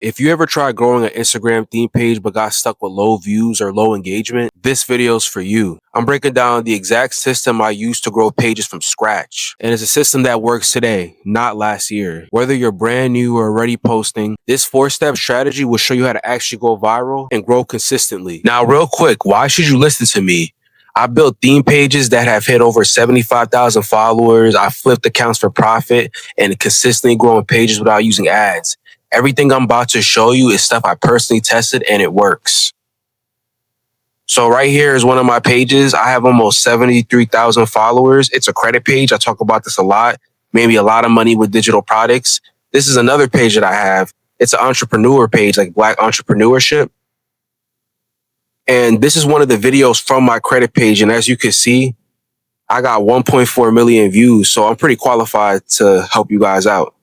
If you ever tried growing an Instagram theme page but got stuck with low views or low engagement, this video's for you. I'm breaking down the exact system I used to grow pages from scratch. And it's a system that works today, not last year. Whether you're brand new or already posting, this 4-step strategy will show you how to actually go viral and grow consistently. Now, real quick, why should you listen to me? I built theme pages that have hit over 75,000 followers. I flipped accounts for profit and consistently growing pages without using ads. Everything I'm about to show you is stuff I personally tested and it works. So right here is one of my pages. I have almost 73,000 followers. It's a credit page. I talk about this a lot. Maybe a lot of money with digital products. This is another page that I have. It's an entrepreneur page, like Black entrepreneurship. And this is one of the videos from my credit page. And as you can see, I got 1.4 million views. So I'm pretty qualified to help you guys out.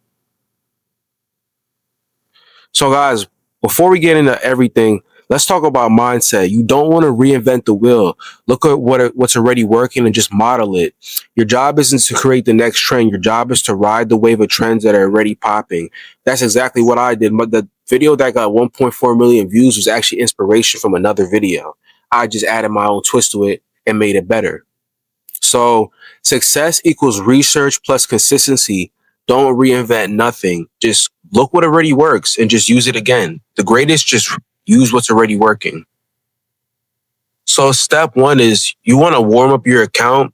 So guys, before we get into everything, let's talk about mindset. You don't want to reinvent the wheel. Look at what's already working and just model it. Your job isn't to create the next trend. Your job is to ride the wave of trends that are already popping. That's exactly what I did. But the video that got 1.4 million views was actually inspiration from another video. I just added my own twist to it and made it better. So success equals research plus consistency. Don't reinvent nothing. Just look what already works and just use it again. The greatest, just use what's already working. So step one is you want to warm up your account.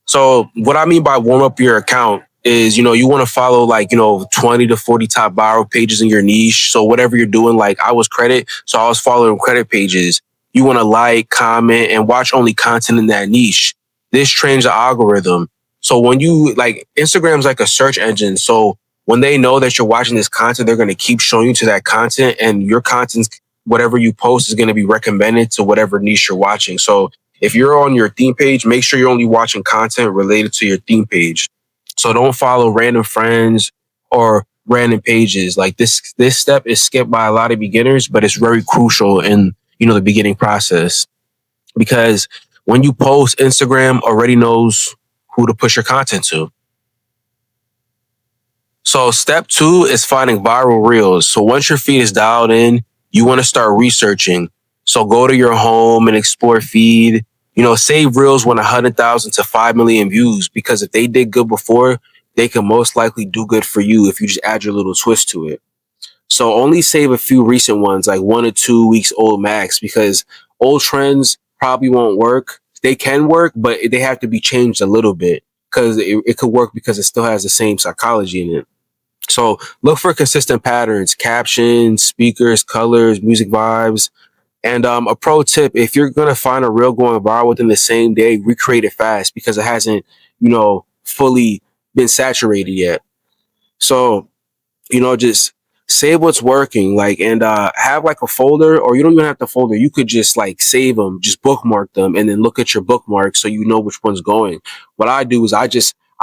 So what I mean by warm up your account is, you want to follow 20 to 40 top viral pages in your niche. So whatever you're doing, like I was credit, so I was following credit pages. You want to like, comment, and watch only content in that niche. This trains the algorithm. So when you Instagram's like a search engine. So when they know that you're watching this content, they're going to keep showing you to that content, and your content, whatever you post, is going to be recommended to whatever niche you're watching. So if you're on your theme page, make sure you're only watching content related to your theme page. So don't follow random friends or random pages. Like this step is skipped by a lot of beginners, but it's very crucial in, the beginning process, because when you post, Instagram already knows who to push your content to. So step two is finding viral reels. So once your feed is dialed in, you want to start researching. So go to your home and explore feed. Save reels when 100,000 to 5 million views, because if they did good before, they can most likely do good for you if you just add your little twist to it. So only save a few recent ones, like 1 or 2 weeks old max, because old trends probably won't work. They can work, but they have to be changed a little bit, because it could work because it still has the same psychology in it. So look for consistent patterns, captions, speakers, colors, music vibes. And a pro tip, if you're going to find a reel going viral within the same day, recreate it fast, because it hasn't, fully been saturated yet. So, just save what's working, and have a folder, or you don't even have the folder. You could just save them, just bookmark them, and then look at your bookmarks so you know which one's going. What I do is I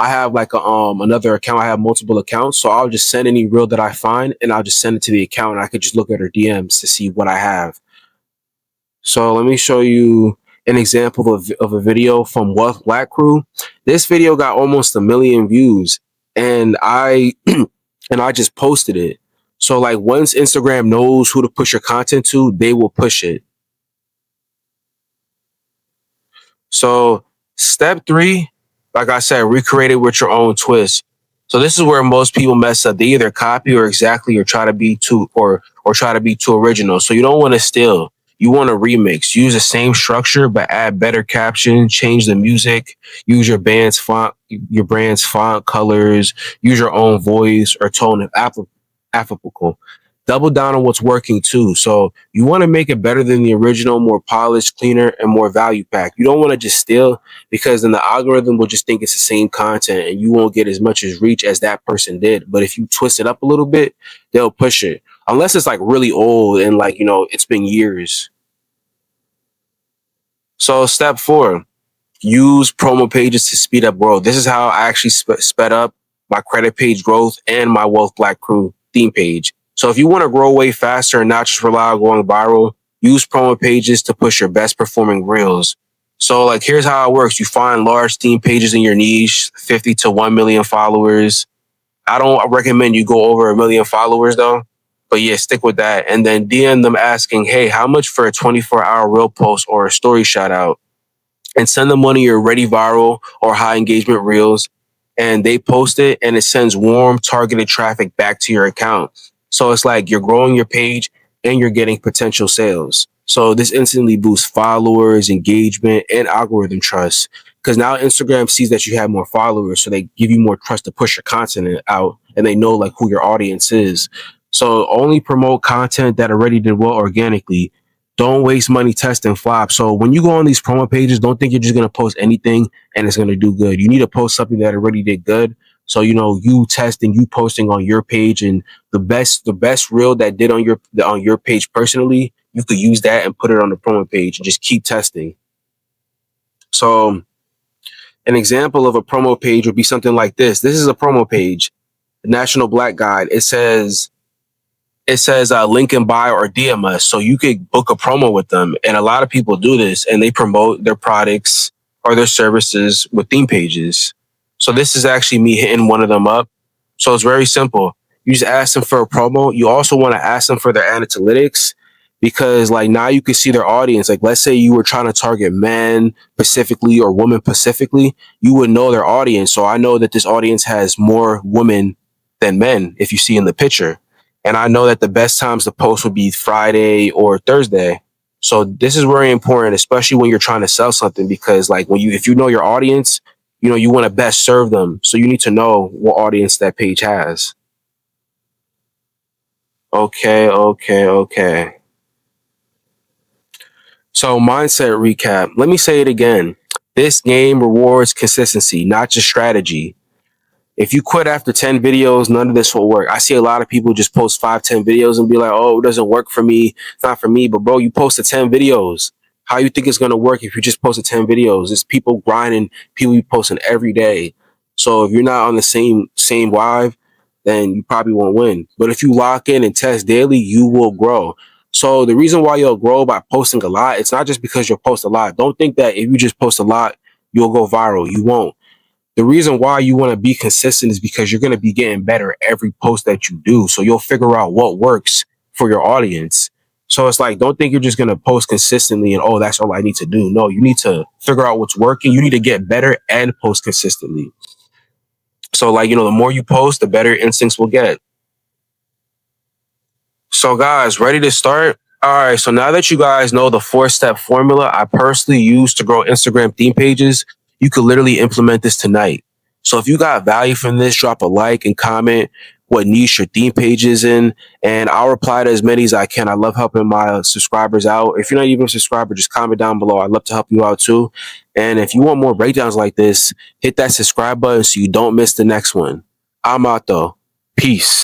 have another account. I have multiple accounts, so I'll just send any reel that I find, and I'll just send it to the account, and I could just look at her DMs to see what I have. So let me show you an example of a video from Wealth Black Crew. This video got almost 1 million views, and I just posted it. So once Instagram knows who to push your content to, they will push it. So step three, like I said, recreate it with your own twist. So this is where most people mess up. They either copy or try to be too original. So you don't want to steal. You want to remix. Use the same structure, but add better caption, change the music, use your brand's font colors, use your own voice or tone if applicable. Double down on what's working too. So you want to make it better than the original, more polished, cleaner, and more value packed. You don't want to just steal, because then the algorithm will just think it's the same content and you won't get as much as reach as that person did. But if you twist it up a little bit, they'll push it. Unless it's really old and it's been years. So step four, use promo pages to speed up growth. This is how I actually sped up my credit page growth and my Wealth Black Crew theme page. So if you want to grow way faster and not just rely on going viral, use promo pages to push your best performing reels. So here's how it works. You find large theme pages in your niche, 50 to 1 million followers. I don't recommend you go over 1 million followers though. But yeah, stick with that. And then DM them asking, hey, how much for a 24-hour reel post or a story shout out? And send them one of your ready viral or high engagement reels. And they post it and it sends warm, targeted traffic back to your account. So it's like you're growing your page and you're getting potential sales. So this instantly boosts followers, engagement, and algorithm trust. Because now Instagram sees that you have more followers, so they give you more trust to push your content out, and they know like who your audience is. So only promote content that already did well organically. Don't waste money testing flop. So when you go on these promo pages, don't think you're just gonna post anything and it's gonna do good. You need to post something that already did good. So you testing, you posting on your page, and the best reel that did on your page personally, you could use that and put it on the promo page and just keep testing. So an example of a promo page would be something like this. This is a promo page, the National Black Guide. It says link in bio or DM us, so you could book a promo with them. And a lot of people do this, and they promote their products or their services with theme pages. So this is actually me hitting one of them up. So it's very simple. You just ask them for a promo. You also want to ask them for their analytics, because like now you can see their audience. Like let's say you were trying to target men specifically or women specifically, you would know their audience. So I know that this audience has more women than men if you see in the picture. And I know that the best times to post would be Friday or Thursday. So this is very important, especially when you're trying to sell something, because like if you know your audience, you want to best serve them. So you need to know what audience that page has. Okay, okay, okay. So mindset recap. Let me say it again. This game rewards consistency, not just strategy. If you quit after 10 videos, none of this will work. I see a lot of people just post 5, 10 videos and be like, oh, it doesn't work for me. It's not for me. But bro, you posted 10 videos. How you think it's going to work if you just posted 10 videos? It's people grinding, people be posting every day. So if you're not on the same vibe, then you probably won't win. But if you lock in and test daily, you will grow. So the reason why you'll grow by posting a lot, it's not just because you'll post a lot. Don't think that if you just post a lot, you'll go viral. You won't. The reason why you want to be consistent is because you're going to be getting better every post that you do. So you'll figure out what works for your audience. So it's like, don't think you're just going to post consistently and, oh, that's all I need to do. No, you need to figure out what's working. You need to get better and post consistently. So like, the more you post, the better instincts will get. So, guys, ready to start? All right. So, now that you guys know the 4-step formula I personally use to grow Instagram theme pages, you could literally implement this tonight. So, if you got value from this, drop a like and comment what niche your theme page is in, and I'll reply to as many as I can. I love helping my subscribers out. If you're not even a subscriber, just comment down below. I'd love to help you out too. And if you want more breakdowns like this, hit that subscribe button so you don't miss the next one. I'm out though. Peace.